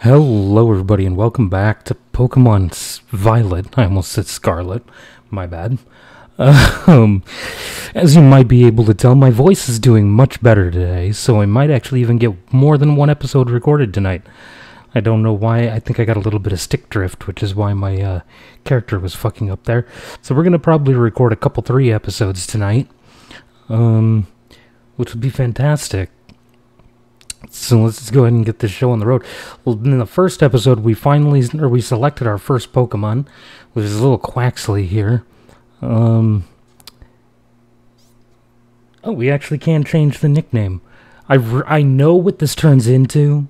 Hello everybody and welcome back to Pokemon Violet. I almost said Scarlet. My bad. As you might be able to tell, my voice is doing much better today, so I might actually even get more than one episode recorded tonight. I don't know why. I think I got a little bit of stick drift, which is why my character was fucking up there. So we're going to probably record a couple 3 episodes tonight, which would be fantastic. So let's just go ahead and get this show on the road. Well, in the first episode, we selected our first Pokemon, which is a little Quaxly here. Oh, we actually can change the nickname. I know what this turns into.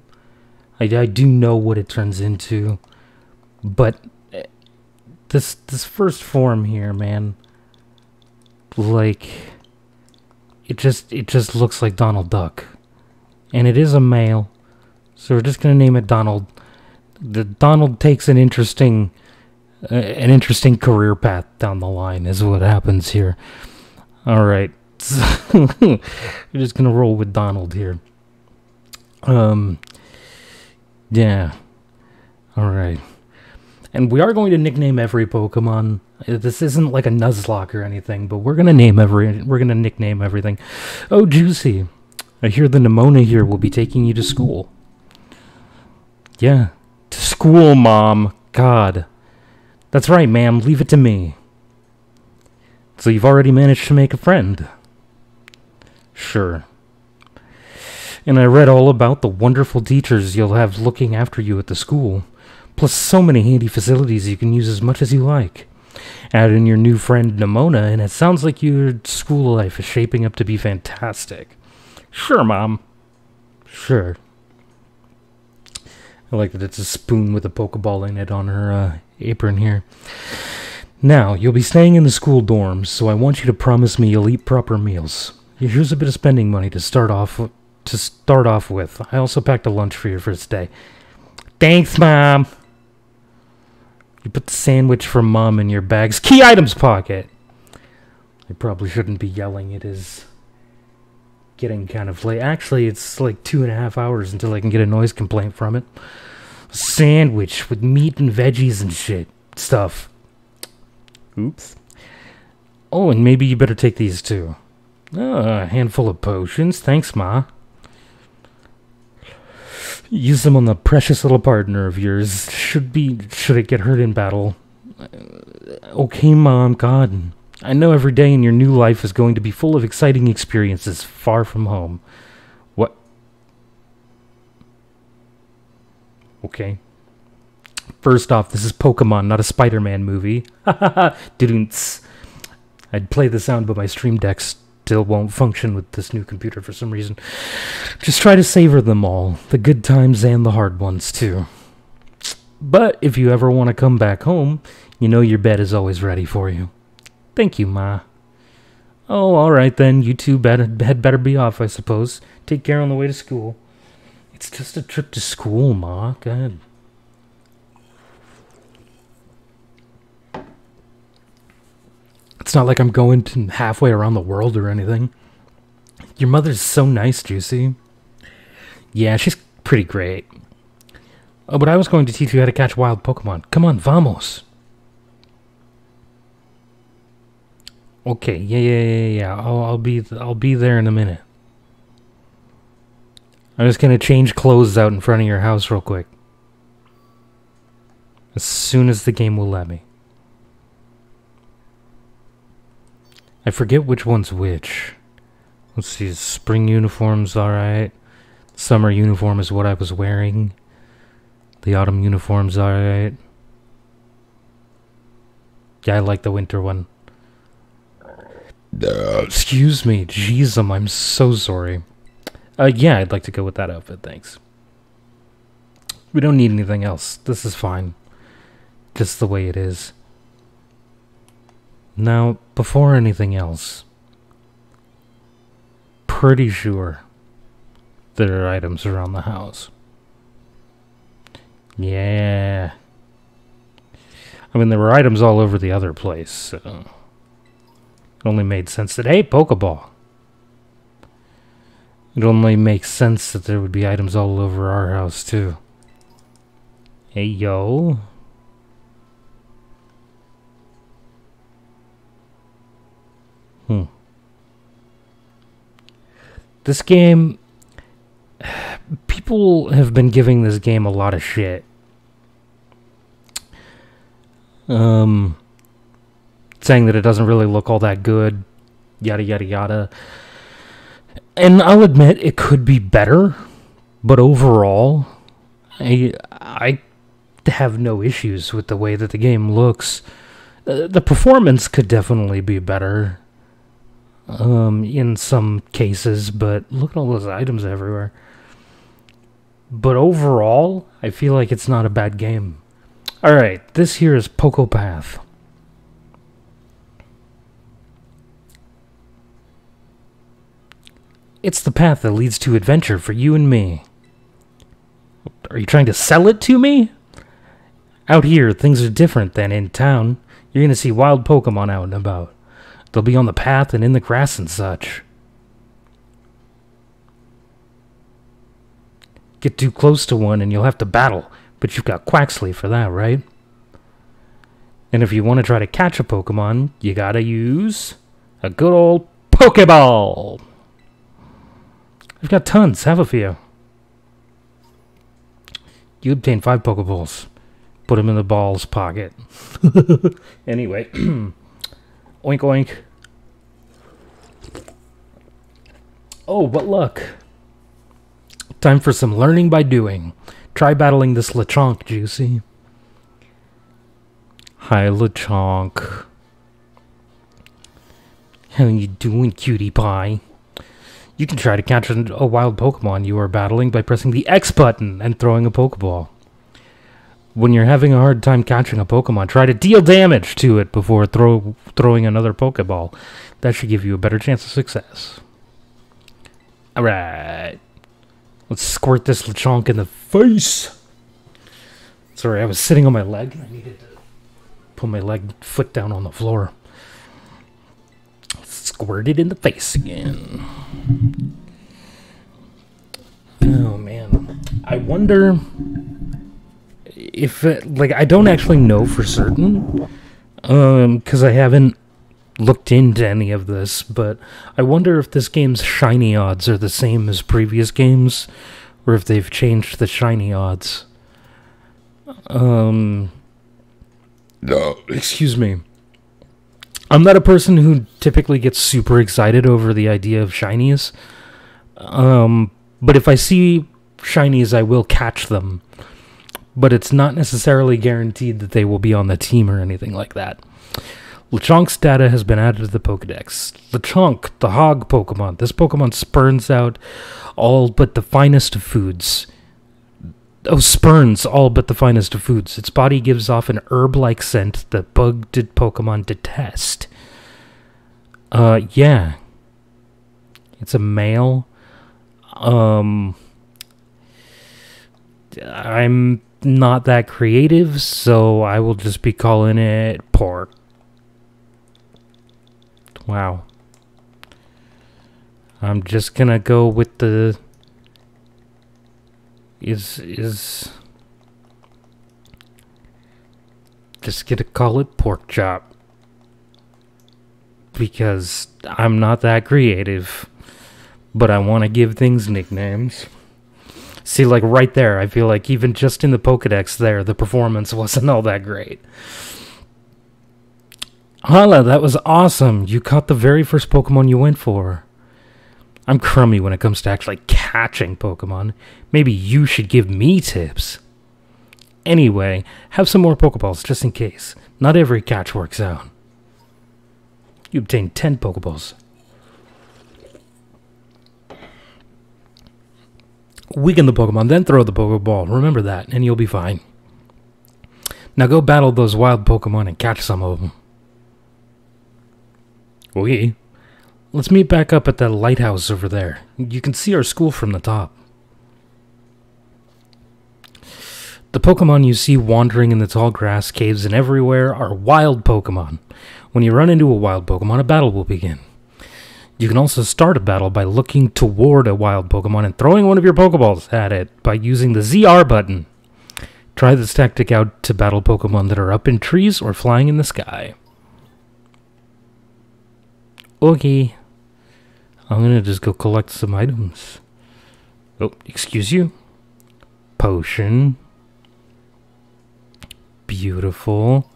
I do know what it turns into, but this first form here, man, like it just looks like Donald Duck. And it is a male, so we're just gonna name it Donald. Donald takes an interesting career path down the line, is what happens here. All right, we're just gonna roll with Donald here. Yeah. All right, and we are going to nickname every Pokemon. This isn't like a Nuzlocke or anything, but we're gonna nickname everything. Oh, Juicy. I hear the Nemona here will be taking you to school. Yeah, to school, Mom. God. That's right, ma'am. Leave it to me. So you've already managed to make a friend. Sure. And I read all about the wonderful teachers you'll have looking after you at the school. Plus so many handy facilities you can use as much as you like. Add in your new friend Nemona, and it sounds like your school life is shaping up to be fantastic. Sure, Mom. Sure. I like that it's a spoon with a Pokeball in it on her apron here. Now, you'll be staying in the school dorms, so I want you to promise me you'll eat proper meals. Here's a bit of spending money to start off with. I also packed a lunch for your first day. Thanks, Mom. You put the sandwich from Mom in your bag's key items pocket. I probably shouldn't be yelling. It is getting kind of late. Actually, it's like 2.5 hours until I can get a noise complaint from it. A sandwich with meat and veggies and shit. Stuff. Oops. Oh, and maybe you better take these too. A handful of potions. Thanks, Ma. Use them on the precious little partner of yours. Should it get hurt in battle. Okay, Mom. God. I know every day in your new life is going to be full of exciting experiences far from home. What? Okay. First off, this is Pokemon, not a Spider-Man movie. Hahaha. I'd play the sound, but my Stream Deck still won't function with this new computer for some reason. Just try to savor them all. The good times and the hard ones, too. But if you ever want to come back home, you know your bed is always ready for you. Thank you, Ma. Oh, alright then. You two had better be off, I suppose. Take care on the way to school. It's just a trip to school, Ma. God. It's not like I'm going to halfway around the world or anything. Your mother's so nice, Juicy. Yeah, she's pretty great. Oh, but I was going to teach you how to catch wild Pokemon. Come on, vamos. Okay, yeah. I'll be there in a minute. I'm just gonna change clothes out in front of your house real quick. As soon as the game will let me. I forget which one's which. Let's see, spring uniform's alright. Summer uniform is what I was wearing. The autumn uniform's alright. Yeah, I like the winter one. Excuse me, jeez, I'm so sorry. Yeah, I'd like to go with that outfit, thanks. We don't need anything else. This is fine. Just the way it is. Now, before anything else, pretty sure there are items around the house. Yeah. I mean, there were items all over the other place, so it only made sense that, hey, Pokeball. It only makes sense that there would be items all over our house, too. Hey, yo. This game... People have been giving this game a lot of shit. Saying that it doesn't really look all that good. Yada, yada, yada. And I'll admit, it could be better. But overall, I have no issues with the way that the game looks. The performance could definitely be better. In some cases, but look at all those items everywhere. But overall, I feel like it's not a bad game. Alright, this here is Poco Path. It's the path that leads to adventure for you and me. Are you trying to sell it to me? Out here, things are different than in town. You're gonna see wild Pokemon out and about. They'll be on the path and in the grass and such. Get too close to one and you'll have to battle, but you've got Quaxley for that, right? And if you want to try to catch a Pokemon, you gotta use a good old Pokeball. I've got tons, have a few. You obtain 5 Pokeballs. Put them in the ball's pocket. Anyway. Oink oink. Oh, what luck. Time for some learning by doing. Try battling this Lechonk, Juicy. Hi, Lechonk. How you doing, cutie pie? You can try to catch a wild Pokemon you are battling by pressing the X button and throwing a Pokeball. When you're having a hard time catching a Pokemon, try to deal damage to it before throwing another Pokeball. That should give you a better chance of success. Alright. Let's squirt this Lechonk in the face. Sorry, I was sitting on my leg. I needed to put my foot down on the floor. Squirt it in the face again. Oh, man. I wonder... if I don't actually know for certain, because I haven't looked into any of this, but I wonder if this game's shiny odds are the same as previous games, or if they've changed the shiny odds. Excuse me. I'm not a person who typically gets super excited over the idea of shinies, but if I see shinies, I will catch them. But it's not necessarily guaranteed that they will be on the team or anything like that. Lechonk's data has been added to the Pokedex. Lechonk, the hog Pokemon. This Pokemon spurns out all but the finest of foods. Oh, spurns all but the finest of foods. Its body gives off an herb-like scent that bug-did Pokemon detest. Yeah. It's a male. I'm not that creative, so I will just be calling it pork. Wow. I'm just gonna go with the... Just gonna call it pork chop. Because I'm not that creative. But I want to give things nicknames. See, like, right there, I feel like even just in the Pokedex there, the performance wasn't all that great. Hala, that was awesome. You caught the very first Pokemon you went for. I'm crummy when it comes to actually catching Pokemon. Maybe you should give me tips. Anyway, have some more Pokeballs just in case. Not every catch works out. You obtain 10 Pokeballs. Weaken the Pokemon, then throw the Pokeball. Remember that, and you'll be fine. Now go battle those wild Pokemon and catch some of them. Okay. Let's meet back up at that lighthouse over there. You can see our school from the top. The Pokemon you see wandering in the tall grass, caves, and everywhere are wild Pokemon. When you run into a wild Pokemon, a battle will begin. You can also start a battle by looking toward a wild Pokemon and throwing one of your Pokeballs at it by using the ZR button. Try this tactic out to battle Pokemon that are up in trees or flying in the sky. Okay. I'm gonna just go collect some items. Oh, excuse you. Potion. Beautiful.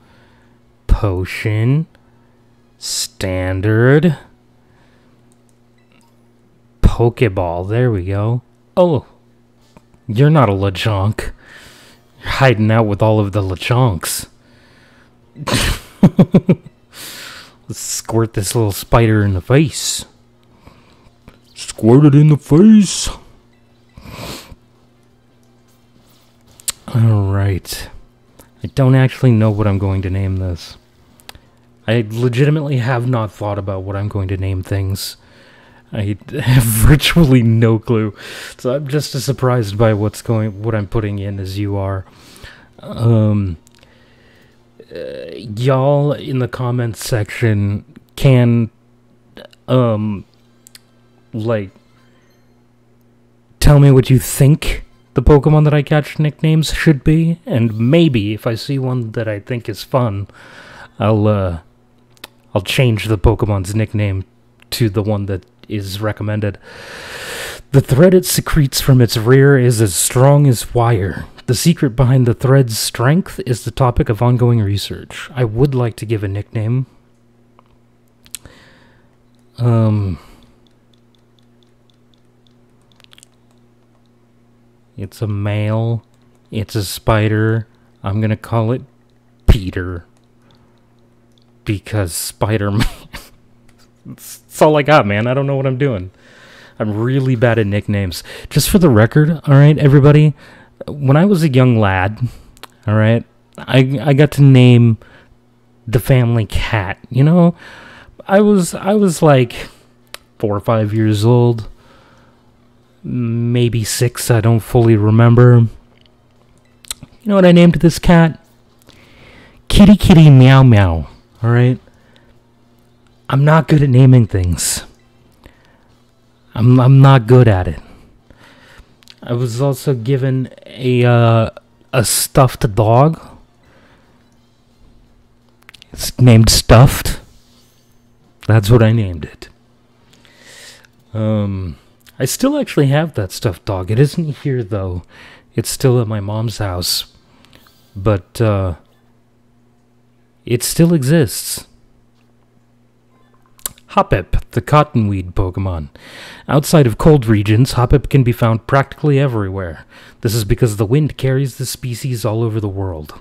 Potion. Standard. Pokeball. There we go. Oh, you're not a Lechonk. You're hiding out with all of the Lechonks. Let's squirt this little spider in the face. Squirt it in the face. Alright. I don't actually know what I'm going to name this. I legitimately have not thought about what I'm going to name things. I have virtually no clue. So I'm just as surprised by what I'm putting in as you are. Y'all in the comments section can like tell me what you think the Pokemon that I catch nicknames should be, and maybe if I see one that I think is fun, I'll change the Pokemon's nickname to the one that is recommended. The thread it secretes from its rear is as strong as wire. The secret behind the thread's strength is the topic of ongoing research. I would like to give a nickname. It's a male. It's a spider. I'm gonna call it Peter. Because Spider-Man. That's all I got, man. I don't know what I'm doing. I'm really bad at nicknames. Just for the record, alright, everybody, when I was a young lad, alright, I got to name the family cat, you know? I was like 4 or 5 years old. Maybe 6, I don't fully remember. You know what I named this cat? Kitty Kitty Meow Meow, alright? I'm not good at naming things. I'm not good at it. I was also given a stuffed dog. It's named Stuffed. That's what I named it. I still actually have that stuffed dog. It isn't here though. It's still at my mom's house. But it still exists. Hoppip, the cottonweed Pokemon. Outside of cold regions, Hoppip can be found practically everywhere. This is because the wind carries the species all over the world.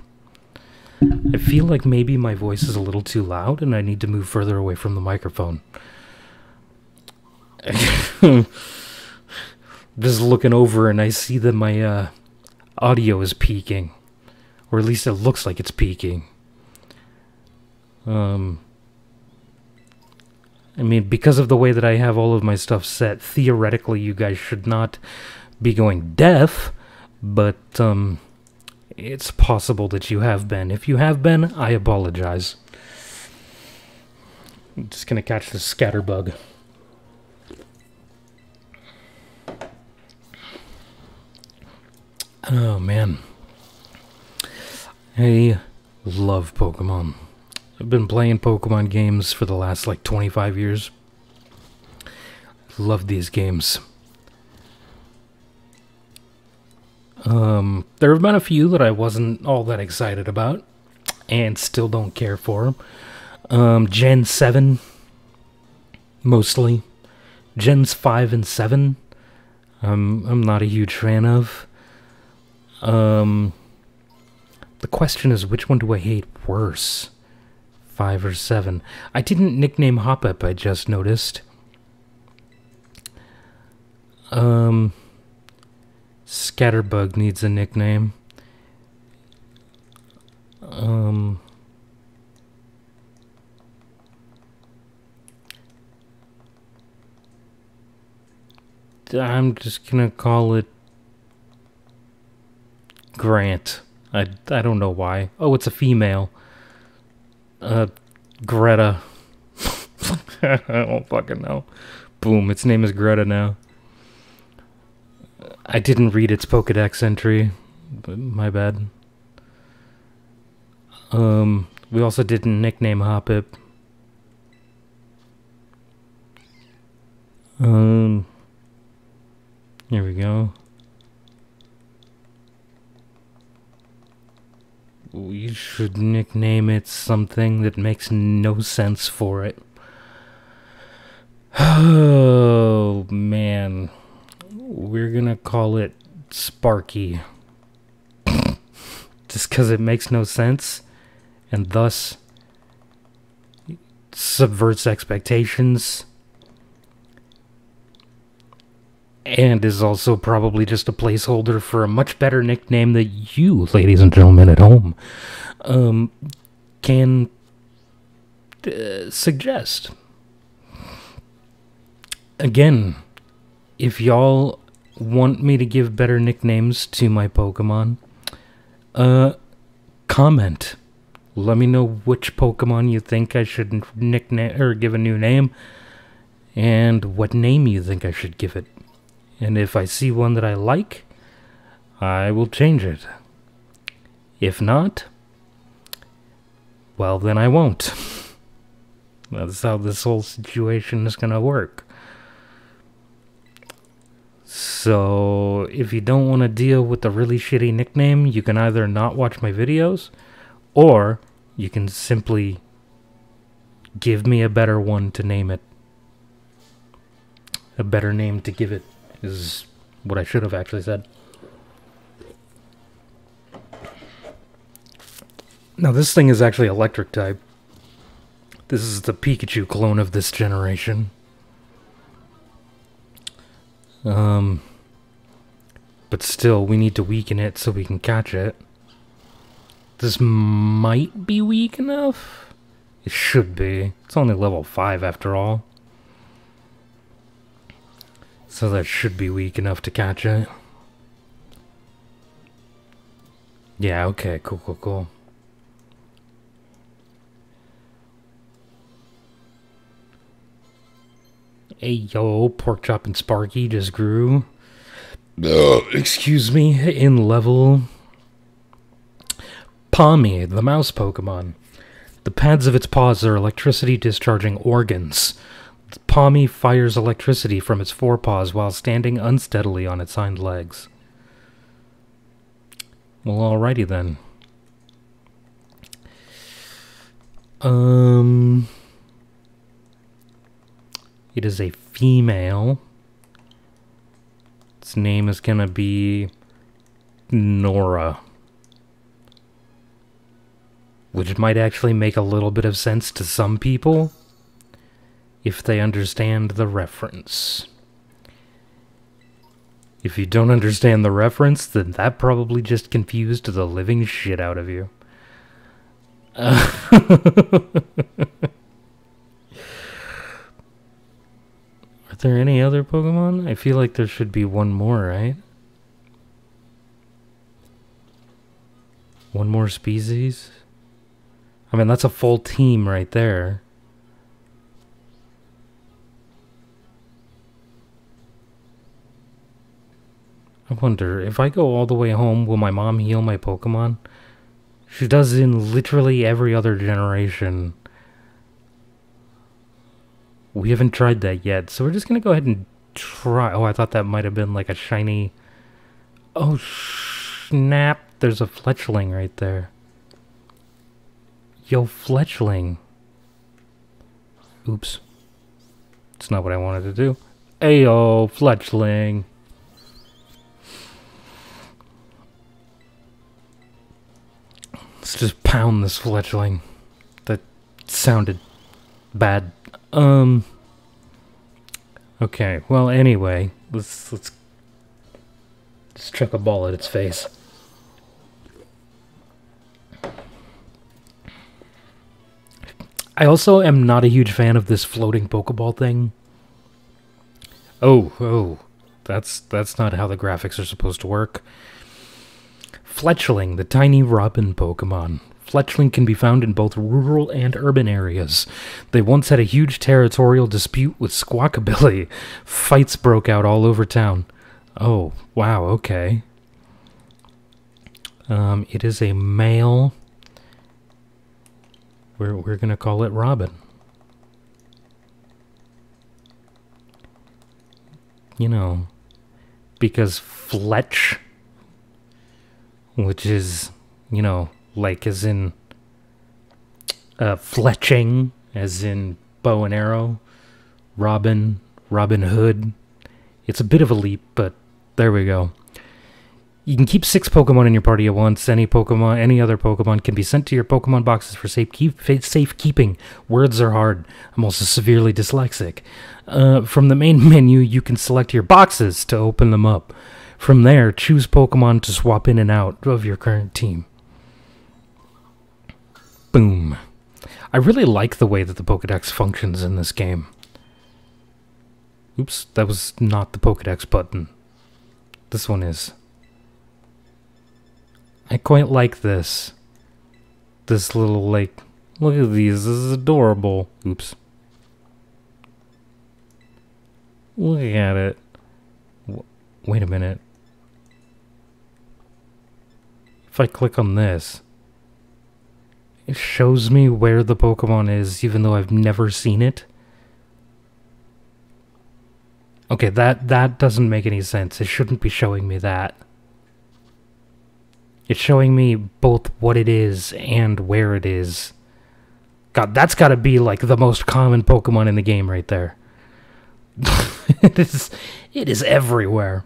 I feel like maybe my voice is a little too loud and I need to move further away from the microphone. Just looking over and I see that my audio is peaking. Or at least it looks like it's peaking. I mean, because of the way that I have all of my stuff set, theoretically you guys should not be going deaf, but it's possible that you have been. If you have been, I apologize. I'm just gonna catch the scatterbug. Oh man. I love Pokemon. I've been playing Pokemon games for the last like 25 years. Love these games. There have been a few that I wasn't all that excited about and still don't care for. Gen 7 mostly. Gens 5 and 7 I'm not a huge fan of. The question is, which one do I hate worse? 5 or 7. I didn't nickname Hoppip, I just noticed. Scatterbug needs a nickname. I'm just gonna call it Grant. I don't know why. Oh, it's a female. Greta. I don't fucking know. Boom, its name is Greta now. I didn't read its Pokedex entry, but my bad. We also didn't nickname Hoppip. Here we go. We should nickname it something that makes no sense for it. Oh, man. We're gonna call it Sparky. Just because it makes no sense, and thus subverts expectations, and is also probably just a placeholder for a much better nickname that you, ladies and gentlemen at home, can suggest. Again, if y'all want me to give better nicknames to my Pokemon, comment. Let me know which Pokemon you think I should nickname or give a new name, and what name you think I should give it. And if I see one that I like, I will change it. If not, well, then I won't. That's how this whole situation is gonna work. So, if you don't want to deal with the really shitty nickname, you can either not watch my videos, or you can simply give me a better one to name it. A better name to give it is what I should have actually said. Now, this thing is actually electric type. This is the Pikachu clone of this generation. But still, we need to weaken it so we can catch it. This might be weak enough. It should be. It's only level 5 after all. So that should be weak enough to catch it. Yeah, okay, cool. Hey, yo, Porkchop and Sparky just grew. Excuse me, in level. Pawmi, the mouse Pokemon. The pads of its paws are electricity-discharging organs. Pawmi fires electricity from its forepaws while standing unsteadily on its hind legs. Well, alrighty then. It is a female. Its name is gonna be Nora. Which might actually make a little bit of sense to some people, if they understand the reference. If you don't understand the reference, then that probably just confused the living shit out of you. Are there any other Pokemon? I feel like there should be one more, right? One more species? I mean, that's a full team right there. I wonder, if I go all the way home, will my mom heal my Pokemon? She does in literally every other generation. We haven't tried that yet, so we're just gonna go ahead and try. Oh, I thought that might have been like a shiny... Oh, snap. There's a Fletchling right there. Yo, Fletchling. Oops. It's not what I wanted to do. Ayo, Fletchling. Let's just pound this Fletchling. That sounded bad. Okay, well, anyway, let's chuck a ball at its face. I also am not a huge fan of this floating Pokeball thing. Oh, that's not how the graphics are supposed to work. Fletchling, the tiny robin Pokemon. Fletchling can be found in both rural and urban areas. They once had a huge territorial dispute with Squawkabilly. Fights broke out all over town. Oh, wow, okay. It is a male. We're gonna call it Robin. You know, because Fletch, which is, you know, like as in fletching, as in bow and arrow, Robin Hood. It's a bit of a leap, but there we go. You can keep 6 Pokemon in your party at once. Any other Pokemon can be sent to your Pokemon boxes for safekeeping. Words are hard. I'm also severely dyslexic. From the main menu, you can select your boxes to open them up. From there, choose Pokemon to swap in and out of your current team. Boom. I really like the way that the Pokedex functions in this game. Oops, that was not the Pokedex button. This one is. I quite like this. This little, like, look at these, this is adorable. Oops. Look at it. Wait a minute. If I click on this, it shows me where the Pokemon is, even though I've never seen it. Okay, that doesn't make any sense. It shouldn't be showing me that. It's showing me both what it is and where it is. God, that's gotta be like the most common Pokemon in the game right there. It is everywhere.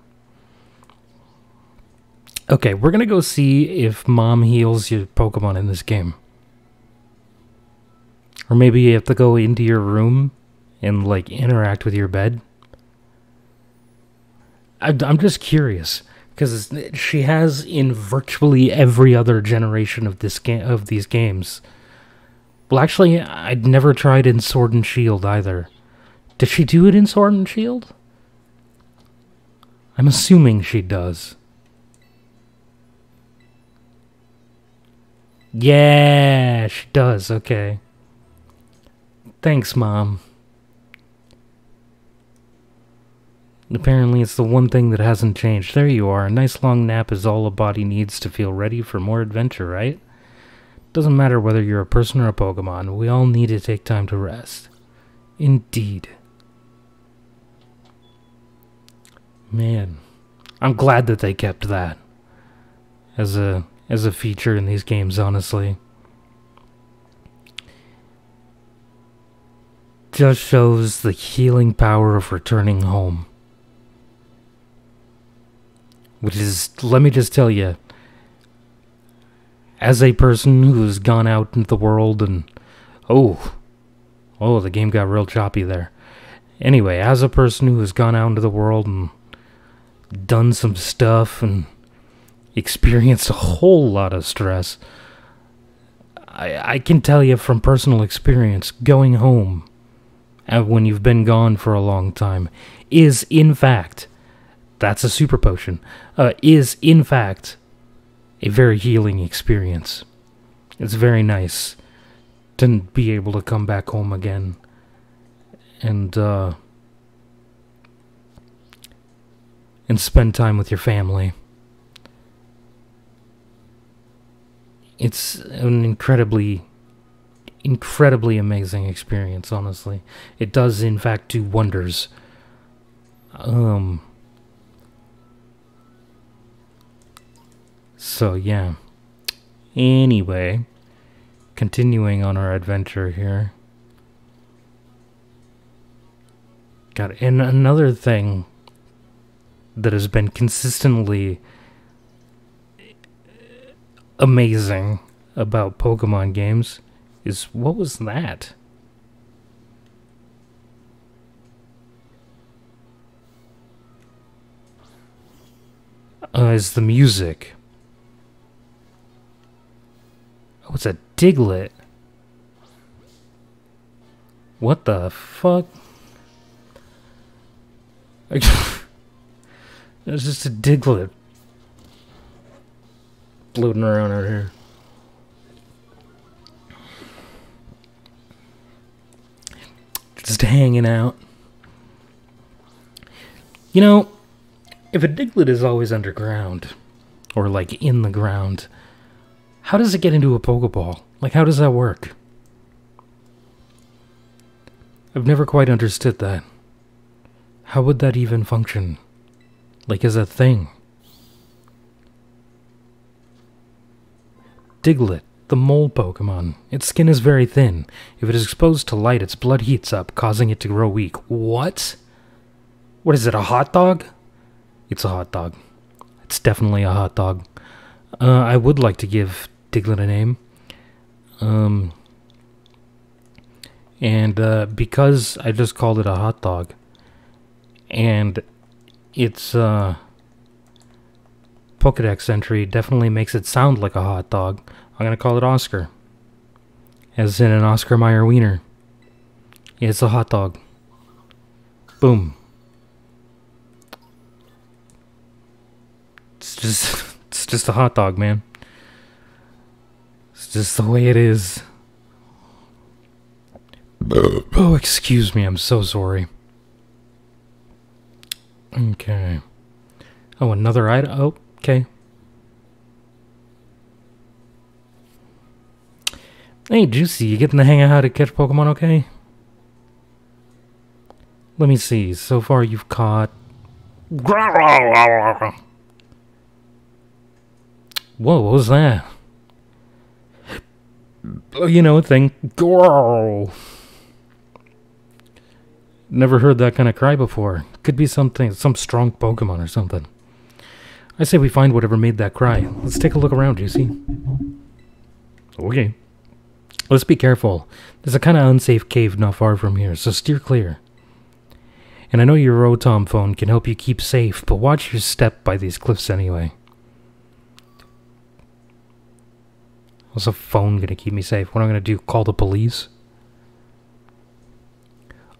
Okay, we're gonna go see if Mom heals your Pokemon in this game. Or maybe you have to go into your room and, like, interact with your bed. I'm just curious, because she has in virtually every other generation of these games. Well, actually, I'd never tried in Sword and Shield either. Did she do it in Sword and Shield? I'm assuming she does. Yeah, she does, okay. Thanks, Mom. Apparently it's the one thing that hasn't changed. There you are. A nice long nap is all a body needs to feel ready for more adventure, right? Doesn't matter whether you're a person or a Pokemon. We all need to take time to rest. Indeed. Man, I'm glad that they kept that as a feature in these games, honestly. Just shows the healing power of returning home. Which is, let me just tell you, as a person who's gone out into the world and... Oh, the game got real choppy there. Anyway, as a person who has gone out into the world and done some stuff and experienced a whole lot of stress, I can tell you from personal experience, going home when you've been gone for a long time is, in fact... That's a super potion. Is, in fact, a very healing experience. It's very nice to be able to come back home again and spend time with your family. It's an incredibly amazing experience, honestly. It does, in fact, do wonders. So, yeah. Anyway, continuing on our adventure here. God, and another thing that has been consistently amazing about Pokemon games is, what was that? Is the music. Oh, it's a Diglett. What the fuck? It's just a Diglett floating around out here. Just hanging out. You know, if a Diglett is always underground, or like in the ground, how does it get into a Pokeball? Like, how does that work? I've never quite understood that. How would that even function? Like, as a thing? Diglett, the mole Pokemon. Its skin is very thin. If it is exposed to light, its blood heats up, causing it to grow weak. What? What is it, a hot dog? It's a hot dog. It's definitely a hot dog. I would like to give Diglett a name. And because I just called it a hot dog, and its Pokedex entry definitely makes it sound like a hot dog, I'm gonna call it Oscar. As in an Oscar Mayer wiener. It's a hot dog. Boom. It's just a hot dog, man. It's just the way it is. Oh, excuse me, I'm so sorry. Okay. Oh, another item? Oh, okay. Hey, Juicy, you getting the hang of how to catch Pokemon okay? Let me see. So far, you've caught... Whoa, what was that? Oh, you know, a thing. Never heard that kind of cry before. Could be something, some strong Pokemon or something. I say we find whatever made that cry. Let's take a look around, Juicy. Okay. Let's be careful. There's a kind of unsafe cave not far from here, so steer clear. And I know your Rotom phone can help you keep safe, but watch your step by these cliffs anyway. How's a phone gonna keep me safe? What am I gonna do? Call the police?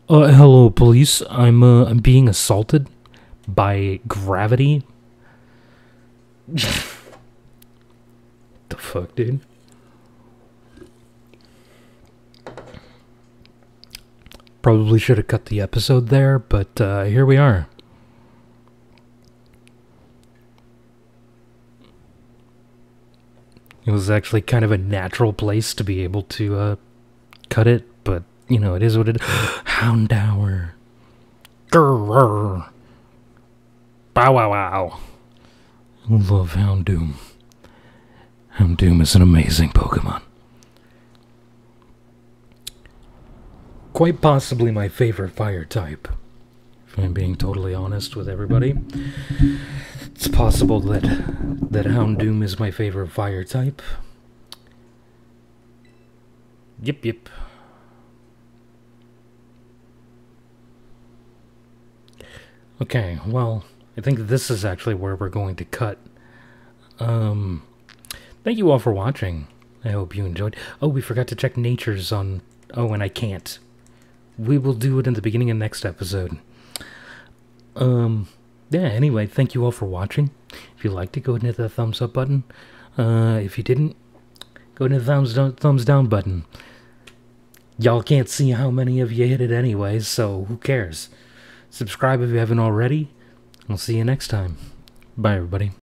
Hello, police. I'm being assaulted by gravity. The fuck, dude? Probably should have cut the episode there, but here we are. It was actually kind of a natural place to be able to cut it, but, you know, it is what it is. Houndour. Grrr. Bow wow wow. I love Houndoom. Houndoom is an amazing Pokemon. Quite possibly my favorite fire type. If I'm being totally honest with everybody. It's possible that Houndoom is my favorite fire type. Yep. Okay, well, I think this is actually where we're going to cut. Thank you all for watching. I hope you enjoyed. Oh, we forgot to check natures on... Oh, and I can't. We will do it in the beginning of next episode. Yeah, anyway, thank you all for watching. If you liked it, go ahead and hit the thumbs up button. If you didn't, go ahead and hit the thumbs down button. Y'all can't see how many of you hit it anyway, so who cares? Subscribe if you haven't already. I'll see you next time. Bye, everybody.